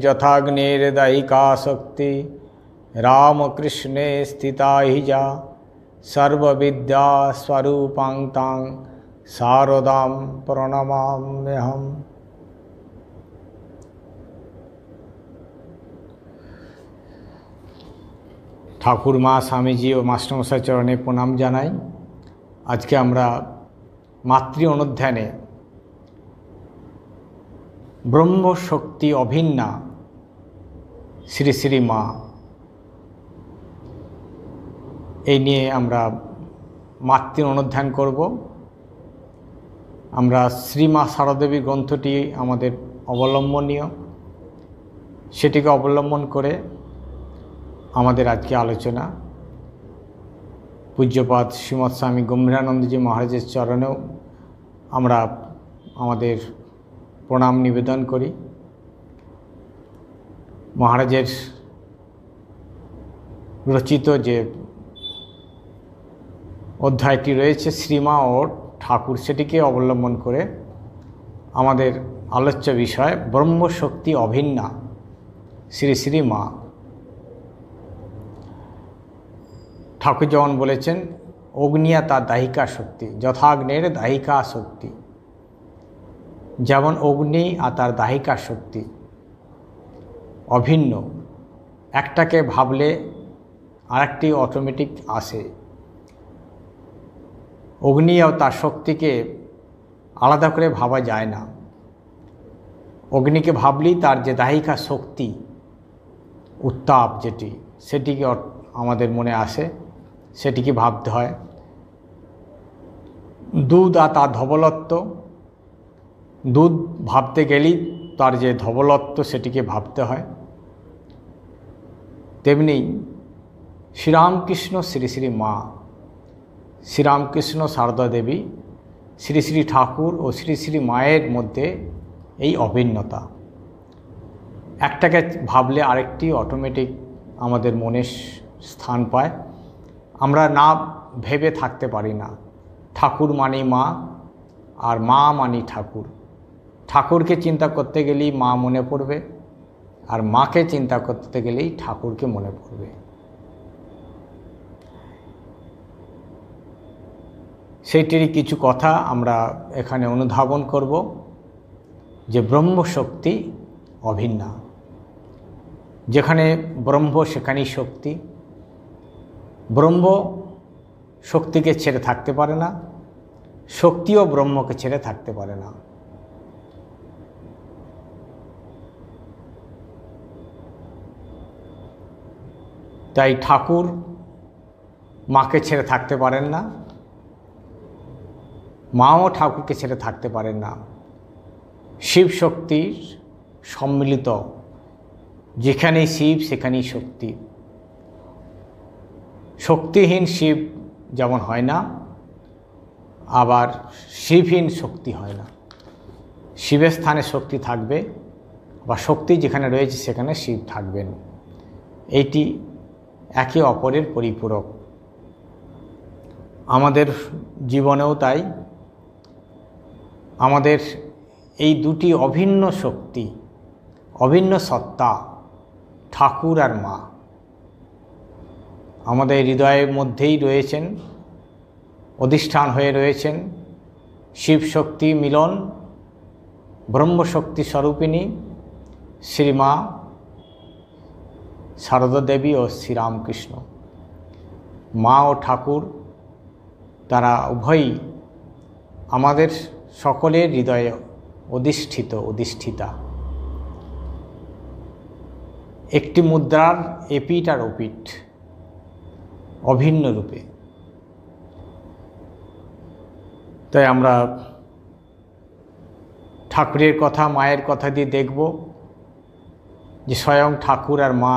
यथाग्निर्दहिका शक्ति रामकृष्णे स्थिता हि जा सर्वविद्या स्वरूपां तां शारदां प्रणमाम्यहम्। ठाकुर माँ स्वामीजी और मास्टरमशाई चरणे प्रणाम जानाई। आज के आमरा मातृ अनुध्याने ब्रह्म शक्ति अभिन्ना श्री श्री माँ এই নিয়ে আমরা মাতৃ অনুধ্যান করব। আমরা শ্রীমা সারদেবী গ্রন্থটি আমাদের অবলম্বনীয়, সেটিকে অবলম্বন করে আমাদের আজকে আলোচনা পূজ্যপাদ শ্রীমৎ স্বামী গম্ভীরানন্দজি মহারাজের চরণেও আমরা আমাদের প্রণাম নিবেদন করি। মহারাজের রচিত যে অধ্যায়টি রয়েছে শ্রীমা ও ঠাকুর, সেটিকে অবলম্বন করে আমাদের আলোচ্য বিষয় ব্রহ্মশক্তি অভিন্না শ্রী শ্রী মা। ঠাকুর যেমন বলেছেন অগ্নিয়া তার দাহিকা শক্তি, যথাগ্নের দাহিকা শক্তি, যেমন অগ্নি আর তার দাহিকা শক্তি অভিন্ন, একটাকে ভাবলে আরেকটি অটোমেটিক আসে। অগ্নি ও তার শক্তিকে আলাদা করে ভাবা যায় না। অগ্নিকে ভাবলেই তার যে দাহিকা শক্তি, উত্তাপ যেটি, সেটিকে আমাদের মনে আসে, সেটিকে ভাবতে হয়। দুধ আর তার ধবলত্ব, দুধ ভাবতে গেলেই তার যে ধবলত্ব সেটিকে ভাবতে হয়। তেমনি শ্রীরামকৃষ্ণ শ্রী শ্রী মা, শ্রীরামকৃষ্ণ সারদা দেবী, শ্রী শ্রী ঠাকুর ও শ্রী শ্রী মায়ের মধ্যে এই অভিন্নতা। একটাকে ভাবলে আরেকটি অটোমেটিক আমাদের মনে স্থান পায়। আমরা না ভেবে থাকতে পারি না। ঠাকুর মানি মা আর মা মানি ঠাকুর। ঠাকুরকে চিন্তা করতে গেলেই মা মনে পড়বে, আর মাকে চিন্তা করতে গেলেই ঠাকুরকে মনে পড়বে। সেইটিরই কিছু কথা আমরা এখানে অনুধাবন করব, যে ব্রহ্মশক্তি অভিন্না। যেখানে ব্রহ্ম সেখানেই শক্তি। ব্রহ্ম শক্তিকে ছেড়ে থাকতে পারে না, শক্তিও ব্রহ্মকে ছেড়ে থাকতে পারে না। তাই ঠাকুর মাকে ছেড়ে থাকতে পারেন না, মাও ঠাকুরকে ছেড়ে থাকতে পারেন না। শিব শক্তির সম্মিলিত, যেখানেই শিব সেখানেই শক্তি। শক্তিহীন শিব যেমন হয় না, আবার শিবহীন শক্তি হয় না। শিবের স্থানে শক্তি থাকবে, বা শক্তি যেখানে রয়েছে সেখানে শিব থাকবেন। এইটি একে অপরের পরিপূরক। আমাদের জীবনেও তাই। আমাদের এই দুটি অভিন্ন শক্তি, অভিন্ন সত্তা, ঠাকুর আর মা, আমাদের হৃদয়ের মধ্যেই রয়েছেন, অধিষ্ঠান হয়ে রয়েছেন। শিব শক্তি মিলন ব্রহ্মশক্তি স্বরূপিণী শ্রীমা সারদা দেবী ও শ্রীরামকৃষ্ণ। মা ও ঠাকুর তারা উভয়ই আমাদের সকলের হৃদয়ে অধিষ্ঠিত, অধিষ্ঠিতা। একটি মুদ্রার এপিঠ আর ওপিঠ, অভিন্ন রূপে। তাই আমরা ঠাকুরের কথা, মায়ের কথা দিয়ে দেখব যে স্বয়ং ঠাকুর আর মা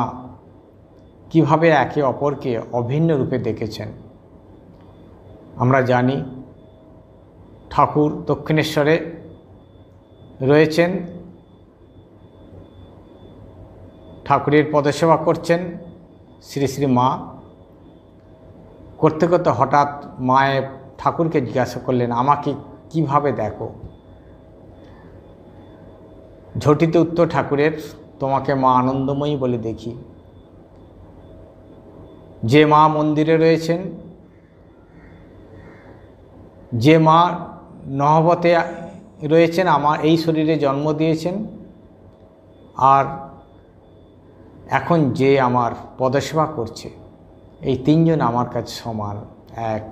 কিভাবে একে অপরকে অভিন্ন রূপে দেখেছেন। আমরা জানি ঠাকুর দক্ষিণেশ্বরে রয়েছেন, ঠাকুরের পদসেবা করছেন শ্রী শ্রী মা। করতে করতে হঠাৎ মায়ে ঠাকুরকে জিজ্ঞাসা করলেন, আমাকে কিভাবে দেখো? ঝটিত উত্তর ঠাকুরের, তোমাকে মা আনন্দময়ী বলে দেখি। যে মা মন্দিরে রয়েছেন, যে মা নহবতে রয়েছেন, আমার এই শরীরে জন্ম দিয়েছেন, আর এখন যে আমার পদসেবা করছে, এই তিনজন আমার কাছে সমান এক।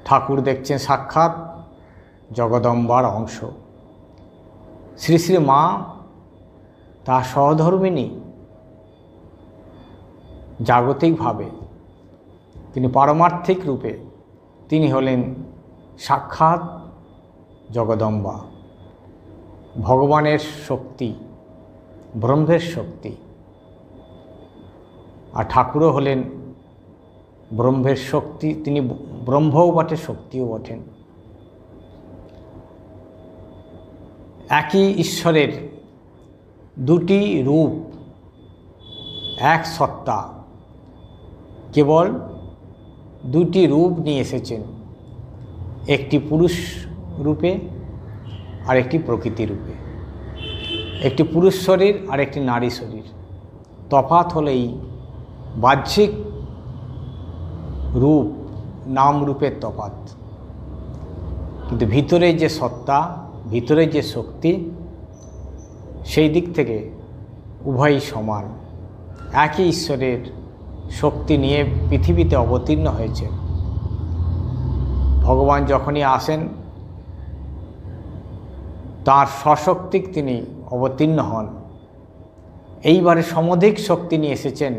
ঠাকুর দেখছেন সাক্ষাৎ জগদম্বার অংশ। শ্রী শ্রী মা তার সহধর্মিণী জাগতিকভাবে, তিনি পারমার্থিক রূপে তিনি হলেন সাক্ষাৎ জগদম্বা, ভগবানের শক্তি, ব্রহ্মের শক্তি। আর ঠাকুরও হলেন ব্রহ্মের শক্তি, তিনি ব্রহ্মও বটে, শক্তিও বটেন। একই ঈশ্বরের দুটি রূপ, এক সত্তা, কেবল দুটি রূপ নিয়ে এসেছেন, একটি পুরুষ রূপে আর একটি প্রকৃতি রূপে, একটি পুরুষ শরীর আর একটি নারী শরীর। তফাৎ হলো এই বাহ্যিক রূপ, নাম রূপের তফাৎ, কিন্তু ভিতরে যে সত্তা, ভিতরে যে শক্তি, সেই দিক থেকে উভয়ই সমান। একই ঈশ্বরের শক্তি নিয়ে পৃথিবীতে অবতীর্ণ হয়েছে। ভগবান যখনই আসেন তার স্বশক্তিক তিনি অবতীর্ণ হন। এইবারে সমধিক শক্তি নিয়ে এসেছেন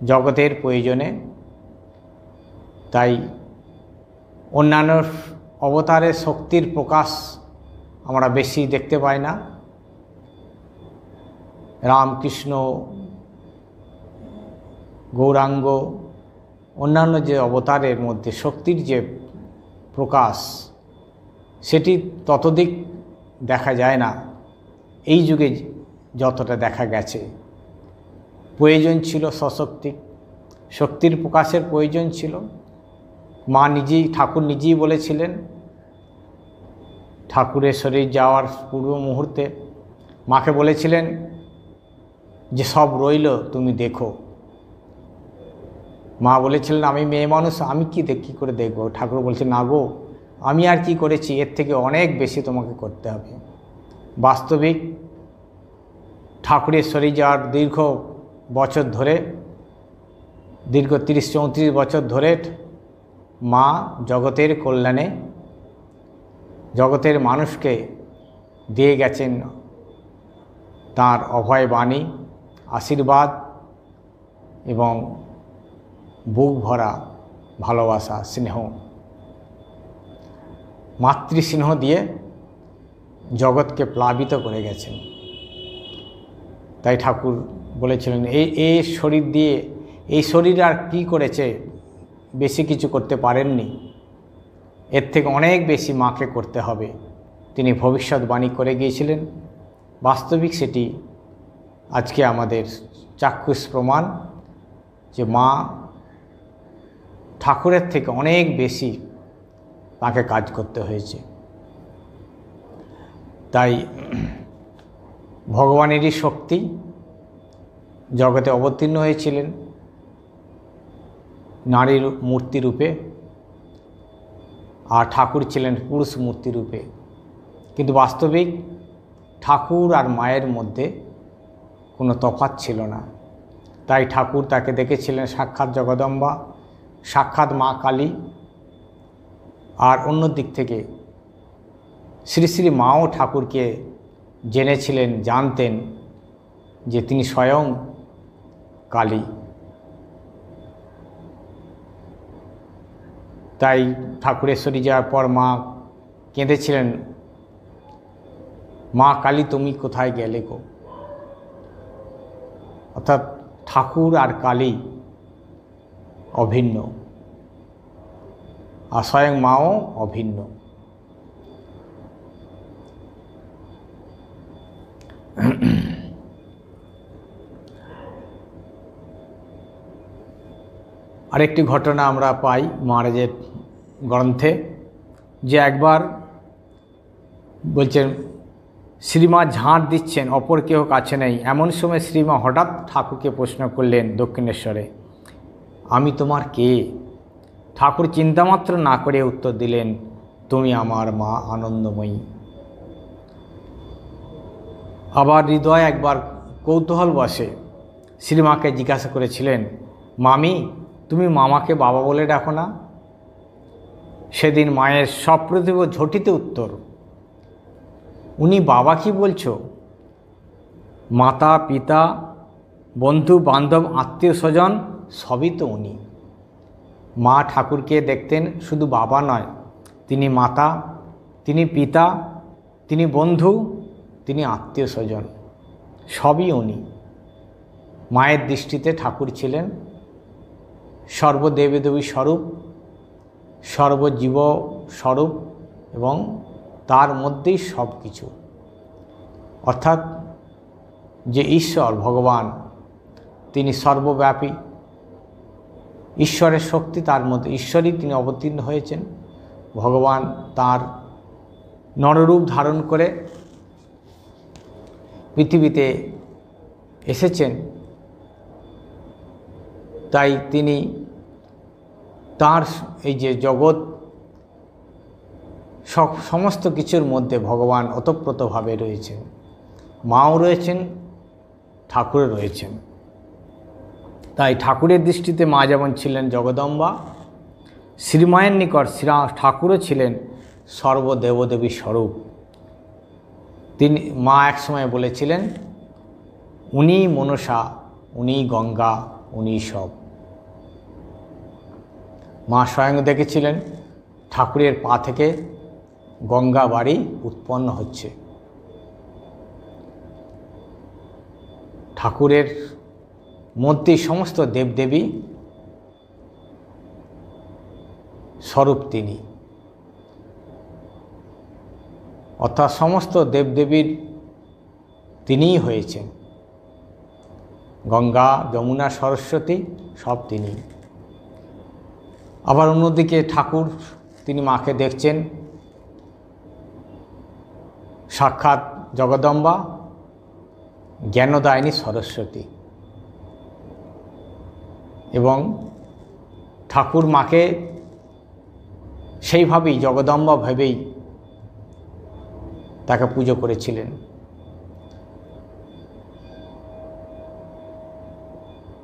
জগতের প্রয়োজনে। তাই অন্যান্য অবতারের শক্তির প্রকাশ আমরা বেশি দেখতে পাই না। রামকৃষ্ণ, গৌরাঙ্গ, অন্যান্য যে অবতারের মধ্যে শক্তির যে প্রকাশ, সেটি ততোধিক দেখা যায় না এই যুগে যতটা দেখা গেছে। প্রয়োজন ছিল সশক্তিক শক্তির প্রকাশের প্রয়োজন ছিল। মা নিজেই, ঠাকুর নিজেই বলেছিলেন, ঠাকুরের শরীর যাওয়ার পূর্ব মুহূর্তে মাকে বলেছিলেন যে সব রইল, তুমি দেখো। মা বলেছিলেন, আমি মেয়ে মানুষ, আমি কী করে দেখব? ঠাকুর বলছেন, না গো, আমি আর কি করেছি, এর থেকে অনেক বেশি তোমাকে করতে হবে। বাস্তবিক ঠাকুরের শরীর যাওয়ার দীর্ঘ বছর ধরে, দীর্ঘ 30-34 বছর ধরে মা জগতের কল্যাণে, জগতের মানুষকে দিয়ে গেছেন তাঁর অভয় বাণী, আশীর্বাদ এবং বুক ভরা ভালোবাসা, স্নেহ, মাতৃস্নেহ দিয়ে জগৎকে প্লাবিত করে গেছেন। তাই ঠাকুর বলেছিলেন, এই শরীর দিয়ে, এই শরীর আর কী করেছে, বেশি কিছু করতে পারেননি, এর থেকে অনেক বেশি মাকে করতে হবে। তিনি ভবিষ্যৎবাণী করে গিয়েছিলেন। বাস্তবিক সেটি আজকে আমাদের চাক্ষুষ প্রমাণ যে মা ঠাকুরের থেকে অনেক বেশি তাকে কাজ করতে হয়েছে। তাই ভগবানেরই শক্তি জগতে অবতীর্ণ হয়েছিলেন নারীর মূর্তি রূপে, আর ঠাকুর ছিলেন পুরুষ মূর্তি রূপে। কিন্তু বাস্তবিক ঠাকুর আর মায়ের মধ্যে কোনো তফাৎ ছিল না। তাই ঠাকুর তাকে দেখেছিলেন সাক্ষাৎ জগদম্বা, সাক্ষাৎ মা কালী। আর অন্য দিক থেকে শ্রী শ্রী মাও ঠাকুরকে জেনেছিলেন, জানতেন যে তিনি স্বয়ং কালী। তাই ঠাকুরেশ্বরী যাওয়ার পর মা কেঁদেছিলেন, মা কালী তুমি কোথায় গেলে গো? অর্থাৎ ঠাকুর আর কালী অভিন্ন, আর স্বয়ং মাও অভিন্ন। আরেকটি ঘটনা আমরা পাই মহারাজের গ্রন্থে, যে একবার বলছেন শ্রীমা ঝাঁট দিচ্ছেন, অপর কেউ কাছে নেই। এমন সময় শ্রীমা হঠাৎ ঠাকুরকে প্রশ্ন করলেন দক্ষিণেশ্বরে, আমি তোমার কে? ঠাকুর চিন্তামাত্র না করে উত্তর দিলেন, তুমি আমার মা আনন্দময়ী। আবার হৃদয় একবার কৌতূহল বসে শ্রীমাকে জিজ্ঞাসা করেছিলেন, মামি, তুমি মামাকে বাবা বলে ডাকো না? সেদিন মায়ের সপ্রতিভ ঝটিতে উত্তর, উনি বাবা কি বলছো? মাতা পিতা বন্ধু বান্ধব আত্মীয় স্বজন সবই তো উনি। মা ঠাকুরকে দেখতেন শুধু বাবা নয়, তিনি মাতা, তিনি পিতা, তিনি বন্ধু, তিনি আত্মীয় স্বজন, সবই উনি। মায়ের দৃষ্টিতে ঠাকুর ছিলেন সর্বদেবদেবী স্বরূপ, সর্বজীব স্বরূপ এবং তার মধ্যেই সব কিছু। অর্থাৎ যে ঈশ্বর ভগবান, তিনি সর্বব্যাপী, ঈশ্বরের শক্তি তার মধ্যে, ঈশ্বরই তিনি অবতীর্ণ হয়েছেন। ভগবান তার নররূপ ধারণ করে পৃথিবীতে এসেছেন, তাই তিনি তার এই যে জগৎ সমস্ত কিছুর মধ্যে ভগবান ওতপ্রোতভাবে রয়েছেন। মাও রয়েছেন, ঠাকুরও রয়েছেন। তাই ঠাকুরের দৃষ্টিতে মা যেমন ছিলেন জগদম্বা, শ্রীমায়ের নিকট ঠাকুরও ছিলেন সর্বদেবদেবী স্বরূপ। তিনি মা একসময় বলেছিলেন, উনি মনসা, উনি গঙ্গা, উনি সব। মা স্বয়ং দেখেছিলেন ঠাকুরের পা থেকে গঙ্গা বাড়ি উৎপন্ন হচ্ছে। ঠাকুরের মধ্যে সমস্ত দেবদেবী স্বরূপ তিনি, অর্থাৎ সমস্ত দেবদেবীর তিনিই হয়েছেন। গঙ্গা, যমুনা, সরস্বতী সব তিনি। আবার অন্যদিকে ঠাকুর তিনি মাকে দেখছেন সাক্ষাৎ জগদম্বা, জ্ঞানদায়িনী সরস্বতী, এবং ঠাকুর মাকে সেইভাবেই জগদম্বা ভেবেই তাকে পুজো করেছিলেন।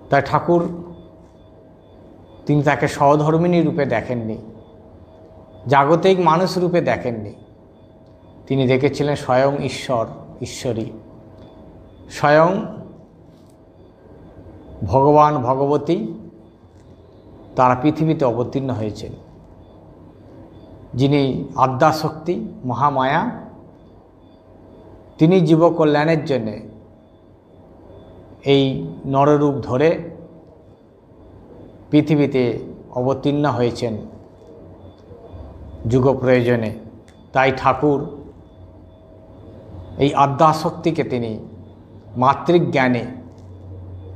তাই ঠাকুর তিনি তাকে সহধর্মিণী রূপে দেখেননি, জাগতিক মানুষ রূপে দেখেননি। তিনি দেখেছিলেন স্বয়ং ঈশ্বর, ঈশ্বরী, স্বয়ং ভগবান ভগবতী, তারা পৃথিবীতে অবতীর্ণ হয়েছেন, যিনি আদ্যাশক্তি মহামায়া। তিনি জীবকল্যাণের জন্যে এই নররূপ ধরে পৃথিবীতে অবতীর্ণ হয়েছেন যুগ প্রয়োজনে। তাই ঠাকুর এই আদ্যাশক্তিকে তিনি মাতৃক জ্ঞানে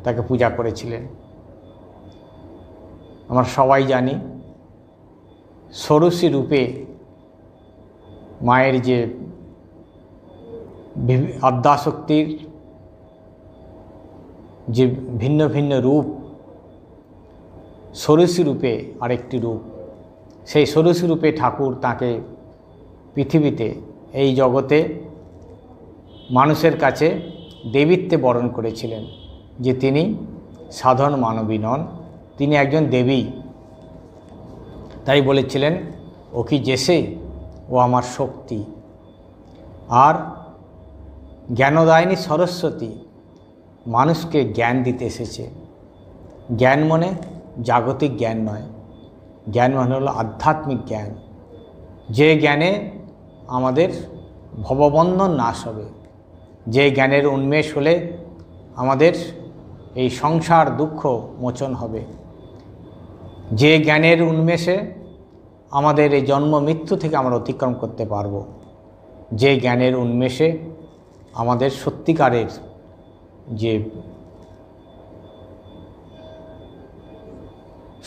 তাকে পূজা করেছিলেন। আমরা সবাই জানি ষোড়শী রূপে মায়ের যে আদ্যাশক্তির যে ভিন্ন ভিন্ন রূপ, ষোড়শী রূপে আরেকটি রূপ, সেই ষোড়শী রূপে ঠাকুর তাকে পৃথিবীতে এই জগতে মানুষের কাছে দেবীত্বে বরণ করেছিলেন, যে তিনি সাধারণ মানবী নন, তিনি একজন দেবী। তাই বলেছিলেন, ও কি জেসে, ও আমার শক্তি। আর জ্ঞানদায়িনী সরস্বতী মানুষকে জ্ঞান দিতে এসেছে। জ্ঞান মানে জাগতিক জ্ঞান নয়, জ্ঞান মানে হলো আধ্যাত্মিক জ্ঞান, যে জ্ঞানে আমাদের ভববন্ধন নাশ হবে, যে জ্ঞানের উন্মেষ হলে আমাদের এই সংসার দুঃখ মোচন হবে, যে জ্ঞানের উন্মেষে আমাদের এই জন্ম মৃত্যু থেকে আমরা অতিক্রম করতে পারব, যে জ্ঞানের উন্মেষে আমাদের সত্যিকারের যে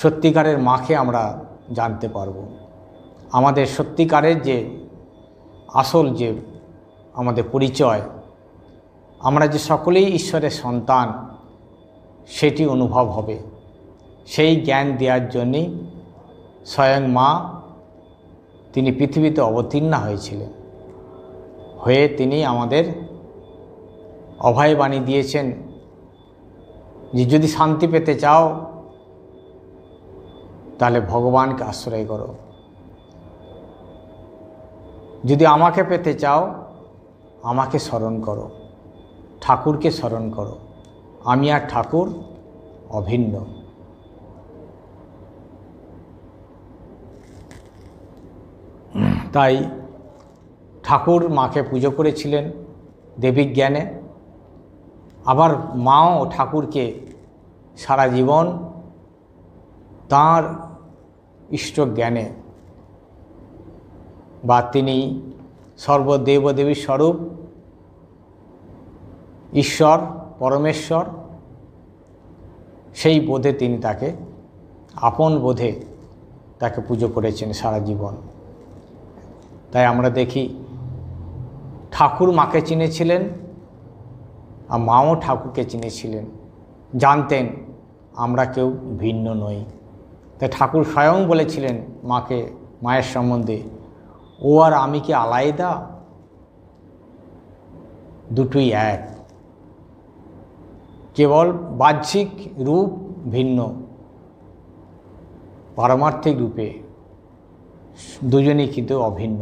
সত্যিকারের মাকে আমরা জানতে পারব, আমাদের সত্যিকারের যে আসল যে আমাদের পরিচয়, আমরা যে সকলেই ঈশ্বরের সন্তান সেটি অনুভব হবে। সেই জ্ঞান দেওয়ার জন্যই স্বয়ং মা তিনি পৃথিবীতে অবতীর্ণা হয়েছিলেন, হয়ে তিনি আমাদের অভয় বাণী দিয়েছেন যে যদি শান্তি পেতে চাও তাহলে ভগবানকে আশ্রয় করো, যদি আমাকে পেতে চাও আমাকে স্মরণ করো, ঠাকুরকে স্মরণ করো, আমি আর ঠাকুর অভিন্ন। তাই ঠাকুর মাকে পুজো করেছিলেন দেবী জ্ঞানে, আবার মাও ঠাকুরকে সারা জীবন তাঁর ইষ্ট জ্ঞানে, বা তিনি সর্বদেব দেবীর স্বরূপ ঈশ্বর পরমেশ্বর, সেই বোধে তিনি তাকে আপন বোধে তাকে পুজো করেছেন সারা জীবন। তাই আমরা দেখি ঠাকুর মাকে চিনেছিলেন আর মাও ঠাকুরকে চিনেছিলেন, জানতেন আমরা কেউ ভিন্ন নই। তাই ঠাকুর স্বয়ং বলেছিলেন মাকে, মায়ের সম্বন্ধে, ও আর আমি কি আলাদা, দুটোই এক, কেবল বাহ্যিক রূপ ভিন্ন, পারমার্থিক রূপে দুজনেই কিন্তু অভিন্ন।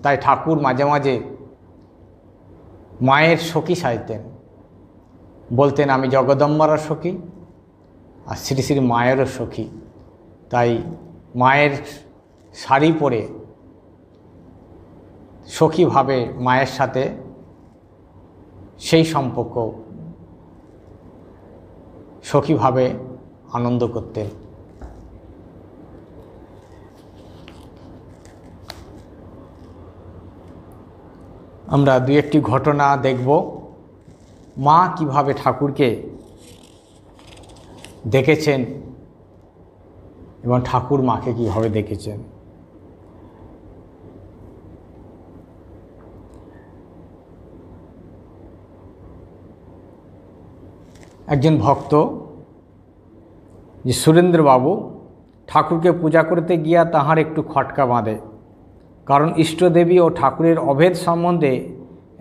তাই ঠাকুর মাঝে মাঝে মায়ের সখী সাজতেন, বলতেন আমি জগদম্বারও সখী আর শ্রী শ্রী মায়েরও সখী। তাই মায়ের শাড়ি পরে সখীভাবে মায়ের সাথে সেই সম্পর্ক সখীভাবে আনন্দ করতেন। আমরা দু একটি ঘটনা দেখব, মা কিভাবে ঠাকুরকে দেখেছেন এবং ঠাকুর মাকে কিভাবে দেখেছেন। একজন ভক্ত যে সুরেন্দ্রবাবু ঠাকুরকে পূজা করতে গিয়া তাহার একটু খটকা বাঁধে, কারণ ইষ্টদেবী ও ঠাকুরের অভেদ সম্বন্ধে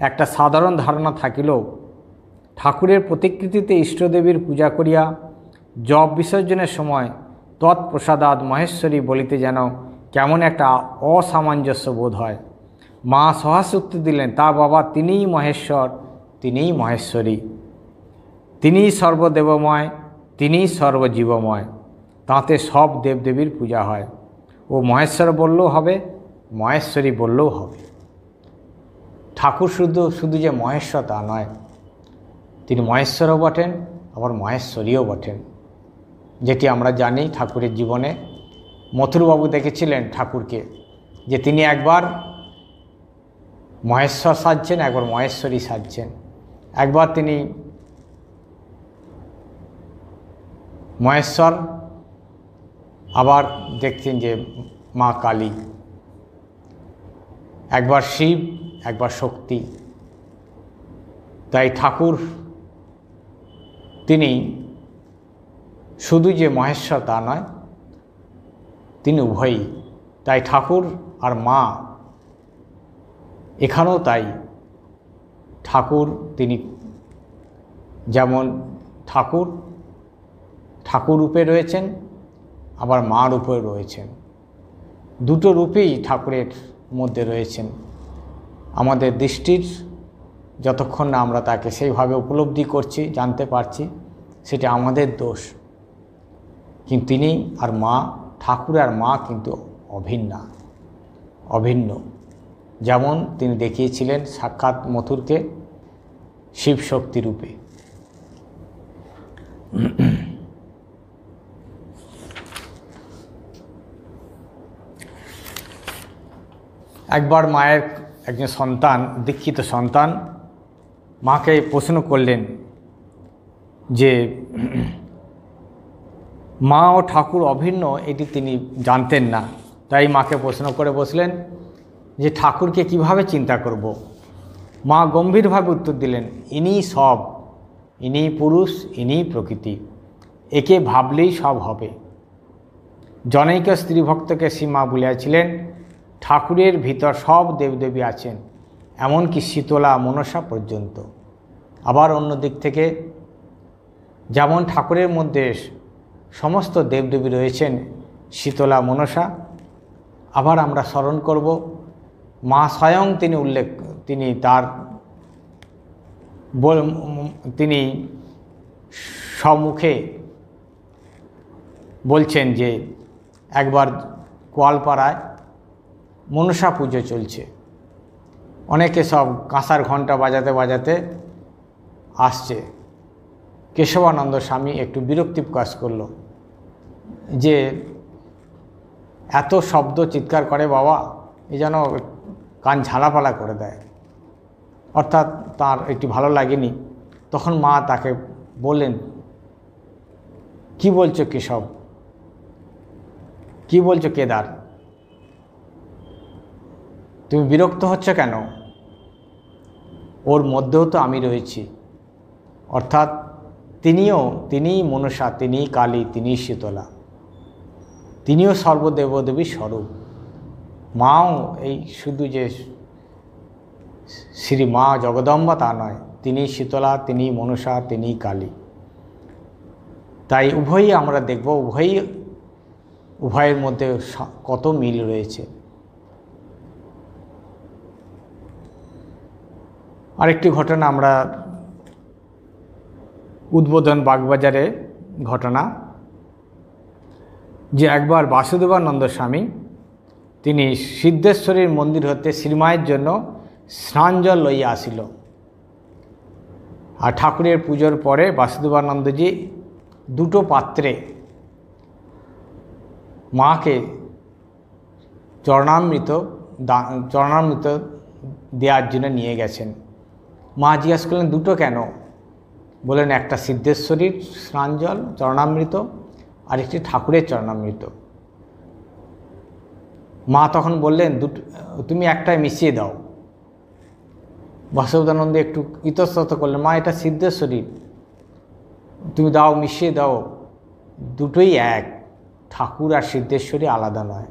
একটা সাধারণ ধারণা থাকিলেও ঠাকুরের প্রতিকৃতিতে ইষ্টদেবীর পূজা করিয়া জপ বিসর্জনের সময় তৎপ্রসাদাৎ মহেশ্বরী বলিতে যেন কেমন একটা অসামঞ্জস্য বোধ হয়। মা সহাস্য উত্তর দিলেন, তা বাবা, তিনিই মহেশ্বর, তিনিই মহেশ্বরী, তিনিই সর্বদেবময়, তিনিই সর্বজীবময়, তাতে সব দেবদেবীর পূজা হয়। ও মহেশ্বর বললেও হবে, মহেশ্বরী বললেও হবে। ঠাকুর শুধু যে মহেশ্বর তা নয়, তিনি মহেশ্বরও বটেন আবার মহেশ্বরীও বটেন, যেটি আমরা জানি ঠাকুরের জীবনে। মথুরবাবু দেখেছিলেন ঠাকুরকে যে তিনি একবার মহেশ্বর সাজছেন, একবার মহেশ্বরী সাজছেন। একবার তিনি মহেশ্বর, আবার দেখছেন যে মা কালী, একবার শিব, একবার শক্তি। তাই ঠাকুর তিনি শুধু যে মহেশ্বর তা নয়, তিনি উভয়ই। তাই ঠাকুর আর মা এখানেও তাই, ঠাকুর তিনি যেমন ঠাকুর রূপে রয়েছেন, আবার মা রূপে রয়েছেন। দুটো রূপেই ঠাকুরের মধ্যে রয়েছেন। আমাদের দৃষ্টির যতক্ষণ না আমরা তাকে সেইভাবে উপলব্ধি করছি, জানতে পারছি, সেটা আমাদের দোষ। কিন্তু তিনি আর মা, ঠাকুর আর মা কিন্তু অভিন্ন। যেমন তিনি দেখিয়েছিলেন সাক্ষাৎ মথুরকে শিব শক্তি রূপে। একবার মায়ের একজন সন্তান, দীক্ষিত সন্তান, মাকে প্রশ্ন করলেন যে মা ও ঠাকুর অভিন্ন, এটি তিনি জানতেন না। তাই মাকে প্রশ্ন করে বসলেন যে ঠাকুরকে কিভাবে চিন্তা করব। মা গম্ভীরভাবে উত্তর দিলেন, ইনিই সব, ইনিই পুরুষ, ইনিই প্রকৃতি, একে ভাবলেই সব হবে। জনৈক স্ত্রী ভক্তকে শ্রীমা বলিয়াছিলেন, ঠাকুরের ভিতর সব দেবদেবী আছেন, এমনকি শীতলা মনসা পর্যন্ত। আবার অন্য দিক থেকে যেমন ঠাকুরের মধ্যে সমস্ত দেবদেবী রয়েছেন, শীতলা মনসা, আবার আমরা স্মরণ করব মা স্বয়ং তিনি সম্মুখে বলছেন যে একবার কোয়ালপাড়ায় মনসা পুজো চলছে, অনেকে সব কাঁসার ঘণ্টা বাজাতে বাজাতে আসছে। কেশবানন্দ স্বামী একটু বিরক্তি প্রকাশ করল যে এত শব্দ চিৎকার করে বাবা, এ যেন কান ঝালাপালা করে দেয়, অর্থাৎ তার একটু ভালো লাগেনি। তখন মা তাকে বললেন, কি বলছো কেশব, কি বলছো কেদার, তুমি বিরক্ত হচ্ছ কেন? ওর মধ্যেও তো আমি রয়েছি, অর্থাৎ তিনিই মনসা, তিনিই কালী, তিনিই শীতলা, তিনিও সর্বদেবদেবীর স্বরূপ। মাও এই শুধু যে শ্রী মা জগদম্বা তা নয়, তিনিই শীতলা, তিনিই মনসা, তিনিই কালী। তাই উভয়ই আমরা দেখব, উভয়ের মধ্যে কত মিল রয়েছে। আরেকটি ঘটনা আমরা উদ্বোধন বাগবাজারে ঘটনা, যে একবার বাসুদেবানন্দ স্বামী তিনি সিদ্ধেশ্বরীর মন্দির হতে শ্রীমায়ের জন্য স্নানজল লইয়া আসিল। আর ঠাকুরের পুজোর পরে বাসুদেবানন্দজি দুটো পাত্রে মাকে চরণামৃত দেওয়ার জন্য নিয়ে গেছেন। মা জিজ্ঞেস করলেন, দুটো কেন? বলেন, একটা সিদ্ধেশ্বরীর স্নানজল চরণামৃত আর একটি ঠাকুরের চরণামৃত। মা তখন বললেন, তুমি একটাই মিশিয়ে দাও। বাসুদেবানন্দ একটু ইতস্তত করলেন, মা এটা সিদ্ধেশ্বরীর, তুমি দাও, মিশিয়ে দাও, দুটোই এক, ঠাকুর আর সিদ্ধেশ্বরী আলাদা নয়।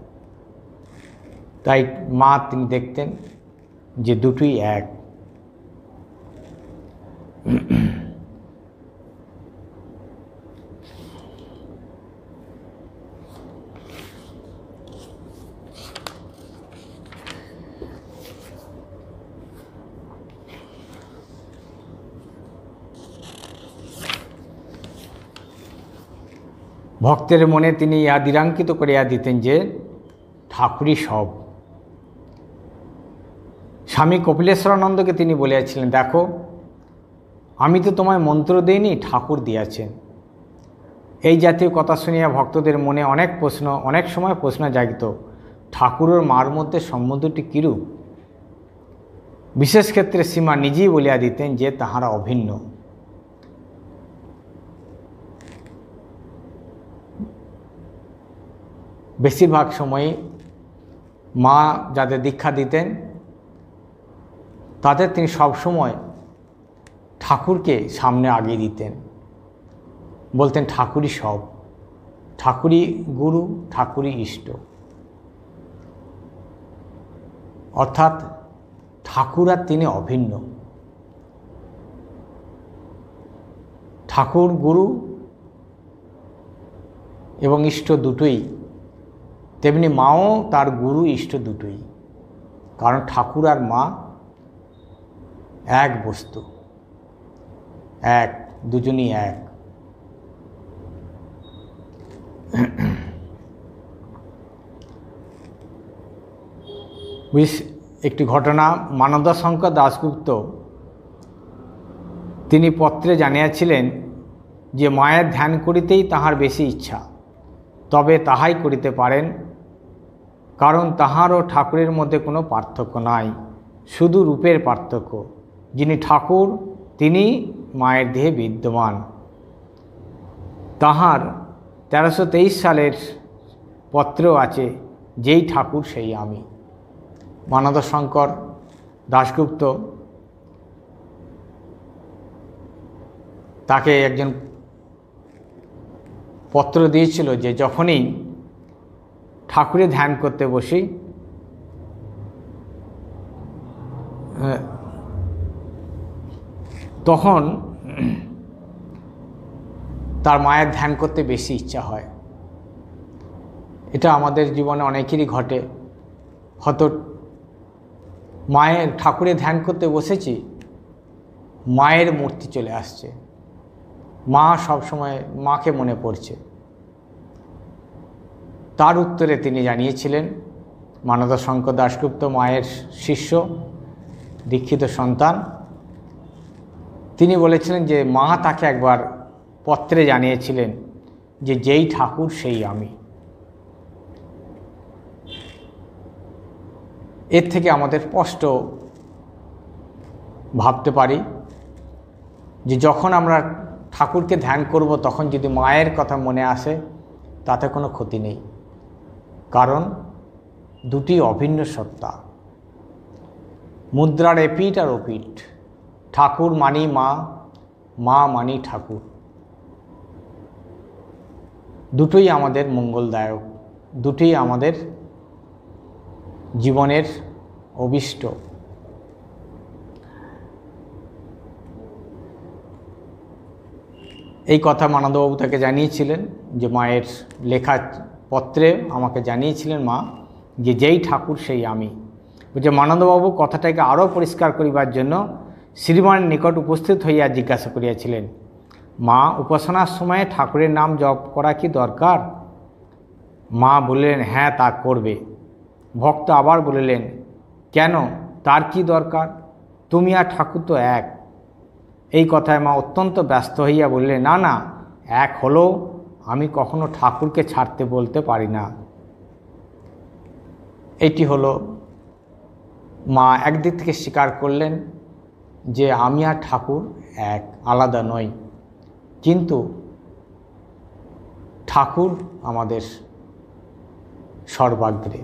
তাই মা তিনি দেখতেন যে দুটোই এক। ভক্তের মনে তিনি ইহা দৃঢ়াঙ্কিত করিয়া দিতেন যে ঠাকুরই সব। স্বামী কপিলেশ্বরানন্দকে তিনি বলিয়াছিলেন, দেখো, আমি তো তোমায় মন্ত্র দিইনি, ঠাকুর দিয়াছেন। এই জাতীয় কথা শুনিয়া ভক্তদের মনে অনেক সময় প্রশ্ন জাগিত, ঠাকুর ও মার মধ্যে সম্বন্ধটি কিরূপ? বিশেষ ক্ষেত্রে শ্রীমা নিজেই বলিয়া দিতেন যে তাহারা অভিন্ন। বেশিরভাগ সময় মা যাদের দীক্ষা দিতেন তাদের তিনি সবসময় ঠাকুরকে সামনে আগিয়ে দিতেন, বলতেন ঠাকুরই সব, ঠাকুরই গুরু, ঠাকুরই ইষ্ট। অর্থাৎ ঠাকুর আর তিনি অভিন্ন। ঠাকুর গুরু এবং ইষ্ট দুটোই, তেমনি মাও তার গুরু ইষ্ট দুটোই, কারণ ঠাকুর আর মা এক বস্তু, এক, দুজনই এক। একটি ঘটনা, মানবদাশঙ্কর দাশগুপ্ত তিনি পত্রে জানিয়াছিলেন যে মায়ের ধ্যান করিতেই তাহার বেশি ইচ্ছা, তবে তাহাই করিতে পারেন, কারণ তাহার ও ঠাকুরের মধ্যে কোনো পার্থক্য নাই, শুধু রূপের পার্থক্য। যিনি ঠাকুর তিনি মায়ের দেহে বিদ্যমান। তাহার 1323 সালের পত্র আছে, যেই ঠাকুর সেই আমি। মানবশঙ্কর দাশগুপ্ত তাকে একজন পত্র দিয়েছিল যে যখনই ঠাকুরের ধ্যান করতে বসি তখন তার মায়ের ধ্যান করতে বেশি ইচ্ছা হয়। এটা আমাদের জীবনে অনেকেরই ঘটে। হয়তো মায়ের ঠাকুরের ধ্যান করতে বসেছি, মায়ের মূর্তি চলে আসছে, মা সবসময় মাকে মনে পড়ছে। তার উত্তরে তিনি জানিয়েছিলেন, মানবশঙ্কর দাশগুপ্ত মায়ের শিষ্য, দীক্ষিত সন্তান, তিনি বলেছিলেন যে মা তাকে একবার পত্রে জানিয়েছিলেন যে যেই ঠাকুর সেই আমি। এর থেকে আমাদের স্পষ্ট ভাবতে পারি যে যখন আমরা ঠাকুরকে ধ্যান করব তখন যদি মায়ের কথা মনে আসে তাতে কোনো ক্ষতি নেই, কারণ দুটি অভিন্ন সত্তা, মুদ্রার এপিঠ আর ওপিঠ। ঠাকুর মানি মা, মা মানি ঠাকুর, দুটোই আমাদের মঙ্গলদায়ক, দুটোই আমাদের জীবনের অভিষ্ট। এই কথা মানববাবু তাকে জানিয়েছিলেন, যে মায়ের লেখা পত্রে আমাকে জানিয়েছিলেন মা যে যেই ঠাকুর সেই আমি। যে মানববাবু কথাটাকে আরও পরিষ্কার করিবার জন্য শ্রীমানের নিকট উপস্থিত হইয়া জিজ্ঞাসা করিয়াছিলেন, মা, উপাসনার সময়ে ঠাকুরের নাম জপ করা কি দরকার? মা বললেন, হ্যাঁ, তা করবে। ভক্ত আবার বলিলেন, কেন, তার কি দরকার? তুমি আর ঠাকুর তো এক। এই কথায় মা অত্যন্ত ব্যস্ত হইয়া বললেন, না না, এক হলেও আমি কখনো ঠাকুরকে ছাড়তে বলতে পারি না। এটি হলো মা একদিক থেকে স্বীকার করলেন যে আমি আর ঠাকুর এক, আলাদা নই, কিন্তু ঠাকুর আমাদের সর্বাগ্রে।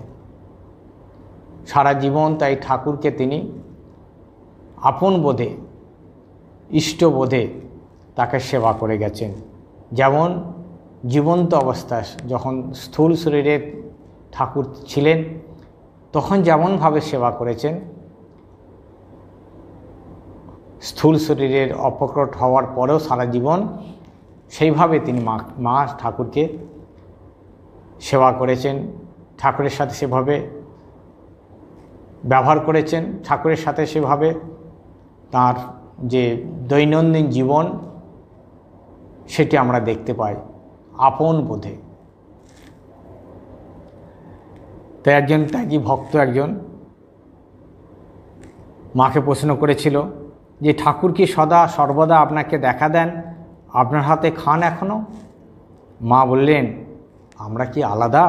সারা জীবন তাই ঠাকুরকে তিনি আপন বোধে, ইষ্টবোধে তাকে সেবা করে গেছেন। যেমন জীবন্ত অবস্থায় যখন স্থূল শরীরের ঠাকুর ছিলেন তখন যেমনভাবে সেবা করেছেন, স্থূল শরীরের অপকট হওয়ার পরেও সারা জীবন সেইভাবে তিনি মা ঠাকুরকে সেবা করেছেন, ঠাকুরের সাথে সেভাবে ব্যবহার করেছেন, ঠাকুরের সাথে সেভাবে তার যে দৈনন্দিন জীবন সেটি আমরা দেখতে পাই আপন বোধে। তাই একজন ত্যাগী ভক্ত একজন মাকে প্রশ্ন করেছিল যে ঠাকুর কি সদা সর্বদা আপনাকে দেখা দেন, আপনার হাতে খান এখনও? মা বললেন, আমরা কি আলাদা?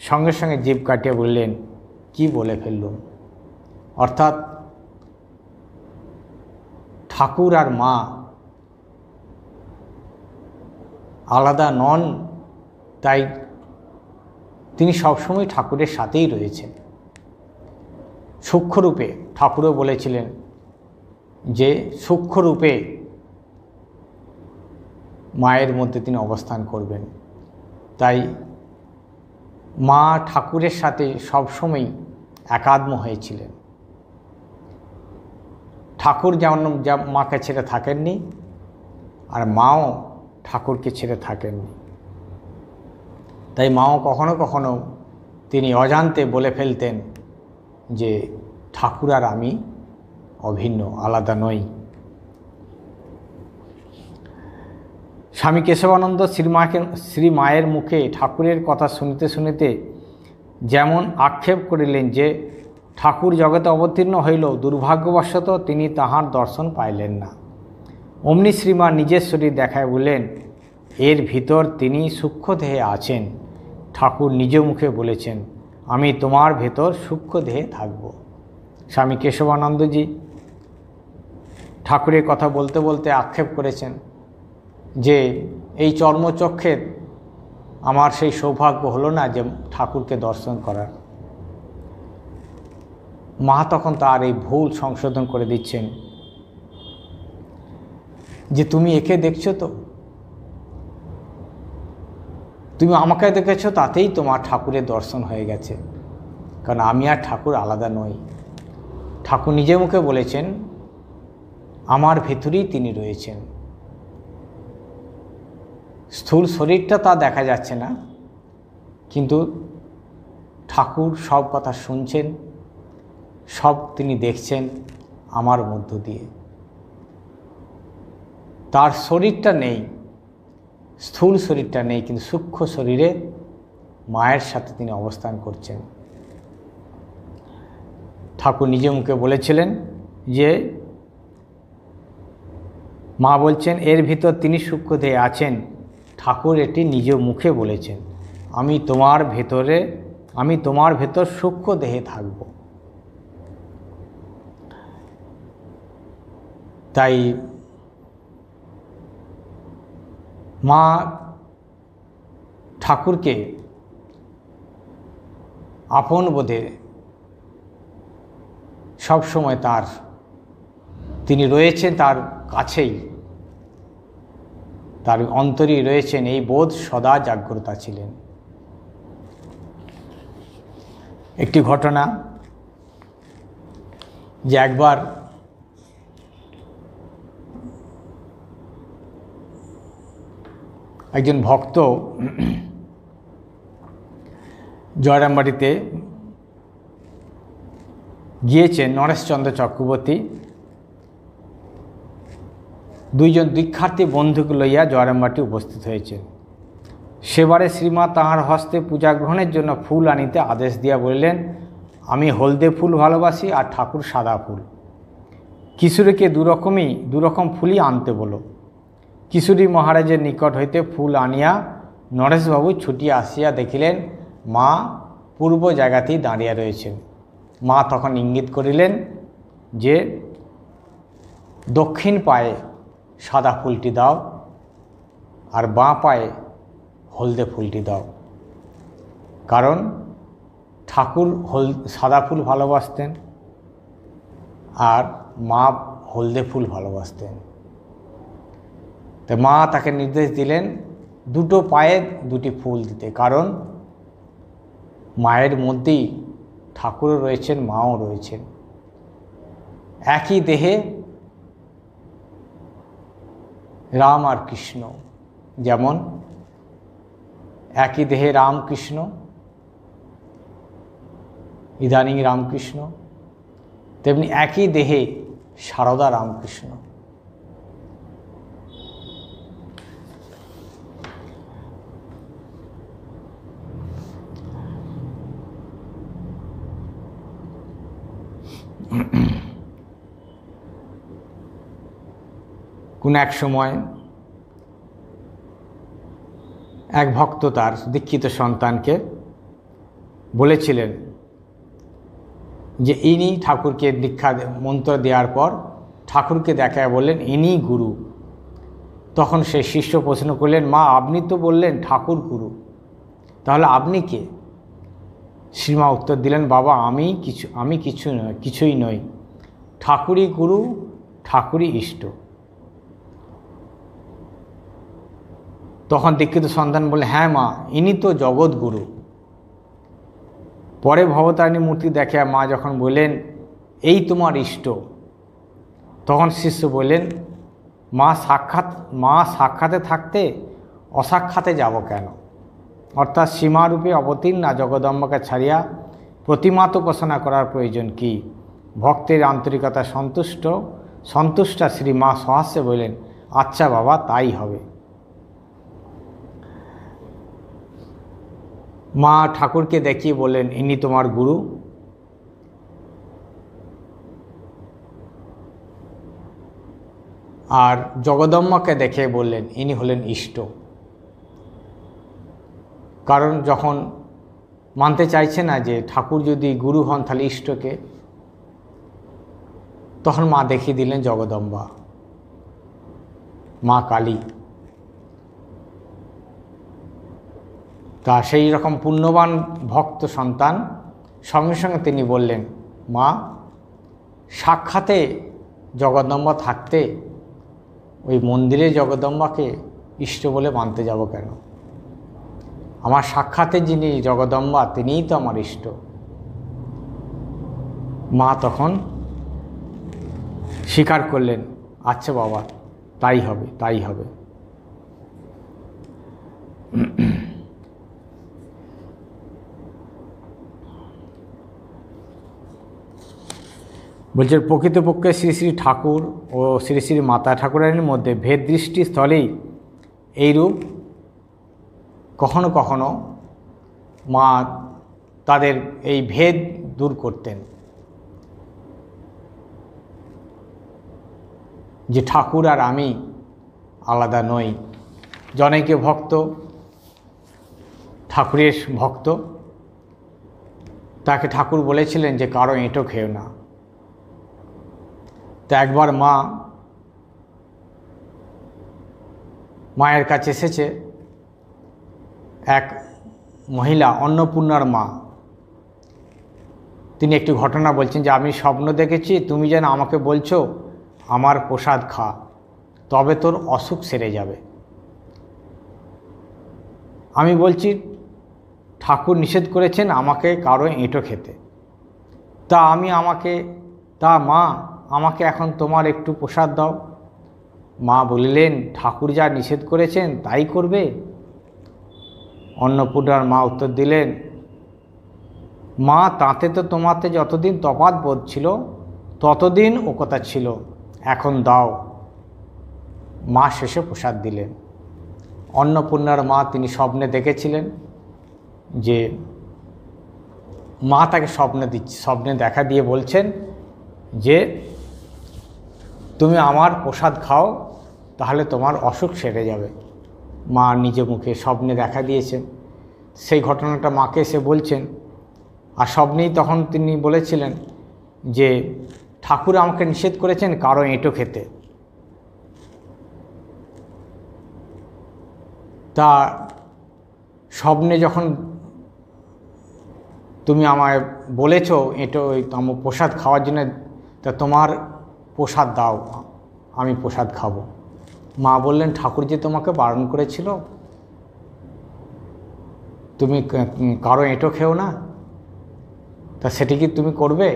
সঙ্গে সঙ্গে জিভ কাটিয়ে বললেন, কি বলে ফেললুম। অর্থাৎ ঠাকুর আর মা আলাদা নন, তাই তিনি সবসময় ঠাকুরের সাথেই রয়েছেন। সূক্ষ্মরূপে ঠাকুরও বলেছিলেন যে সূক্ষ্মরূপে মায়ের মধ্যে তিনি অবস্থান করবেন। তাই মা ঠাকুরের সাথে সবসময় একাত্ম হয়েছিলেন। ঠাকুর যেমন মাকে ছেড়ে থাকেননি, আর মাও ঠাকুরকে ছেড়ে থাকেননি। তাই মাও কখনো কখনো তিনি অজান্তে বলে ফেলতেন যে ঠাকুর আর আমি অভিন্ন, আলাদা নই। স্বামী কেশবানন্দ শ্রী মায়ের মুখে ঠাকুরের কথা শুনিতে শুনিতে যেমন আক্ষেপ করিলেন যে ঠাকুর জগতে অবতীর্ণ হইল, দুর্ভাগ্যবশত তিনি তাহার দর্শন পাইলেন না। অমনি শ্রীমা নিজের শরীর দেখায় বললেন, এর ভিতর তিনি সূক্ষ্ম দেহে আছেন। ঠাকুর নিজ মুখে বলেছেন, আমি তোমার ভেতর সূক্ষ্ম দেহে থাকব। স্বামী কেশবানন্দজি ঠাকুরের কথা বলতে বলতে আক্ষেপ করেছেন যে এই চর্মচক্ষের আমার সেই সৌভাগ্য হলো না যে ঠাকুরকে দর্শন করার। মা তখন তার এই ভুল সংশোধন করে দিচ্ছেন যে তুমি একে দেখছো তো, তুমি আমাকে দেখেছো, তাতেই তোমার ঠাকুরের দর্শন হয়ে গেছে, কারণ আমি আর ঠাকুর আলাদা নই। ঠাকুর নিজে মুখে বলেছেন আমার ভেতরেই তিনি রয়েছেন। স্থূল শরীরটা তা দেখা যাচ্ছে না, কিন্তু ঠাকুর সব কথা শুনছেন, সব তিনি দেখছেন আমার মধ্য দিয়ে। তার শরীরটা নেই, স্থূল শরীরটা নেই, কিন্তু সূক্ষ্ম শরীরে মায়ের সাথে তিনি অবস্থান করছেন। ঠাকুর নিজে মুখে বলেছিলেন যে মা বলছেন এর ভিতর তিনি সূক্ষ্ম দেহে আছেন। ঠাকুর এটি নিজ মুখে বলেছেন, আমি তোমার ভেতর সূক্ষ্ম দেহে থাকব। তাই মা ঠাকুরকে আপন বোধে সবসময় তিনি রয়েছেন তার কাছেই, তার অন্তরেই রয়েছেন, এই বোধ সদা জাগ্রত ছিলেন। একটি ঘটনা যে একবার একজন ভক্ত জয়রামবাটিতে গিয়েছেন, নরেশচন্দ্র চক্রবর্তী, দুইজন দীক্ষার্থী বন্ধুকে লইয়া জয়রামবাটি উপস্থিত হয়েছেন। সেবারে শ্রীমা তাহার হস্তে পূজা গ্রহণের জন্য ফুল আনিতে আদেশ দিয়া বলিলেন, আমি হলদে ফুল ভালোবাসি আর ঠাকুর সাদা ফুল। কিশোরীকে দুরকম ফুলই আনতে বলো। কিশোরী মহারাজের নিকট হইতে ফুল আনিয়া নরেশবাবু ছুটিয়া আসিয়া দেখিলেন মা পূর্ব জায়গাতেই দাঁড়িয়ে রয়েছেন। মা তখন ইঙ্গিত করিলেন যে দক্ষিণ পায়ে সাদা ফুলটি দাও আর বাঁ পায়ে হলদে ফুলটি দাও, কারণ ঠাকুর সাদা ফুল ভালোবাসতেন আর মা হলদে ফুল ভালোবাসতেন। তো মা তাকে নির্দেশ দিলেন দুটো পায়ে দুটি ফুল দিতে, কারণ মায়ের মধ্যেই ঠাকুরও রয়েছেন, মাও রয়েছেন। একই দেহে রাম আর কৃষ্ণ, যেমন একই দেহে রামকৃষ্ণ, ইদানিং রামকৃষ্ণ, তেমনি একই দেহে সারদা রামকৃষ্ণ। কোন এক সময় এক ভক্ত তার দীক্ষিত সন্তানকে বলেছিলেন যে ইনি ঠাকুরকে দীক্ষা মন্ত্র দেওয়ার পর ঠাকুরকে দেখায় বললেন ইনি গুরু। তখন সেই শিষ্য প্রশ্ন করলেন, মা আপনি তো বললেন ঠাকুর গুরু, তাহলে আপনি কে? শ্রীমা উত্তর দিলেন, বাবা আমি কিছুই নই, ঠাকুরই গুরু, ঠাকুরই ইষ্ট। তখন দীক্ষিত সন্তান বলে, হ্যাঁ মা, ইনি তো জগৎগুরু। পরে ভবতারিণী মূর্তি দেখে মা যখন বললেন এই তোমার ইষ্ট, তখন শিষ্য বললেন, মা সাক্ষাতে থাকতে অসাক্ষাতে যাব কেন? অর্থাৎ সীমারূপে অবতীর্ণা জগদম্বাকে ছাড়িয়া প্রতিমাত উপাসনা করার প্রয়োজন কি? ভক্তের আন্তরিকতা সন্তুষ্টা শ্রী মা সহাস্যে বললেন, আচ্ছা বাবা, তাই হবে। মা ঠাকুরকে দেখিয়ে বললেন, ইনি তোমার গুরু। আর জগদম্বাকে দেখে বললেন, ইনি হলেন ইষ্ট। কারণ যখন মানতে চাইছে না যে ঠাকুর যদি গুরু হন তাহলে ইষ্টকে, তখন মা দেখিয়ে দিলেন জগদম্বা, মা কালী। তা সেই রকম পুণ্যবান ভক্ত সন্তান সঙ্গে সঙ্গে তিনি বললেন, মা, সাক্ষাতে জগদম্বা থাকতে ওই মন্দিরে জগদম্বাকে ইষ্ট বলে মানতে যাব কেন? আমার সাক্ষাতে যিনি জগদম্বা তিনিই তো আমার ইষ্ট। মা তখন স্বীকার করলেন, আচ্ছা বাবা, তাই হবে, তাই হবে। বলছে প্রকৃতপক্ষে শ্রী শ্রী ঠাকুর ও শ্রী শ্রী মাতা ঠাকুরানীর মধ্যে ভেদ দৃষ্টি স্থলেই এইরূপ কখনো কখনো মা তাদের এই ভেদ দূর করতেন, যে ঠাকুর আর আমি আলাদা নই। জনৈকে ভক্ত, ঠাকুরের ভক্ত, তাকে ঠাকুর বলেছিলেন যে কারো এঁটো খেও না। তো একবার মায়ের কাছে এসেছে এক মহিলা, অন্নপূর্ণার মা। তিনি একটি ঘটনা বলছেন যে আমি স্বপ্ন দেখেছি তুমি যেন আমাকে বলছো আমার প্রসাদ খা, তবে তোর অসুখ সেরে যাবে। আমি বলছি ঠাকুর নিষেধ করেছেন আমাকে কারো এঁটো খেতে, মা আমাকে এখন তোমার একটু প্রসাদ দাও। মা বলিলেন ঠাকুর যা নিষেধ করেছেন তাই করবে? অন্নপূর্ণার মা উত্তর দিলেন, মা তাতে তো তোমাতে যতদিন তফাৎ বোধ ছিল ততদিন ও কথা ছিল, এখন দাও। মা শেষে প্রসাদ দিলেন। অন্নপূর্ণার মা তিনি স্বপ্নে দেখেছিলেন যে মা তাকে স্বপ্নে দেখা দিয়ে বলছেন যে তুমি আমার প্রসাদ খাও, তাহলে তোমার অসুখ সেরে যাবে। মা নিজে মুখে স্বপ্নে দেখা দিয়েছেন, সেই ঘটনাটা মাকে এসে বলছেন। আর স্বপ্নেই তখন তিনি বলেছিলেন যে ঠাকুর আমাকে নিষেধ করেছেন কারো এঁটো খেতে। তা স্বপ্নে যখন তুমি আমায় বলেছো এঁটো আমার প্রসাদ খাওয়ার জন্য, তা তোমার প্রসাদ দাও, আমি প্রসাদ খাবো। মা বললেন ঠাকুর যে তোমাকে বারণ করেছিল তুমি কারো এঁটো খেও না, তা সেটি কি তুমি করবে?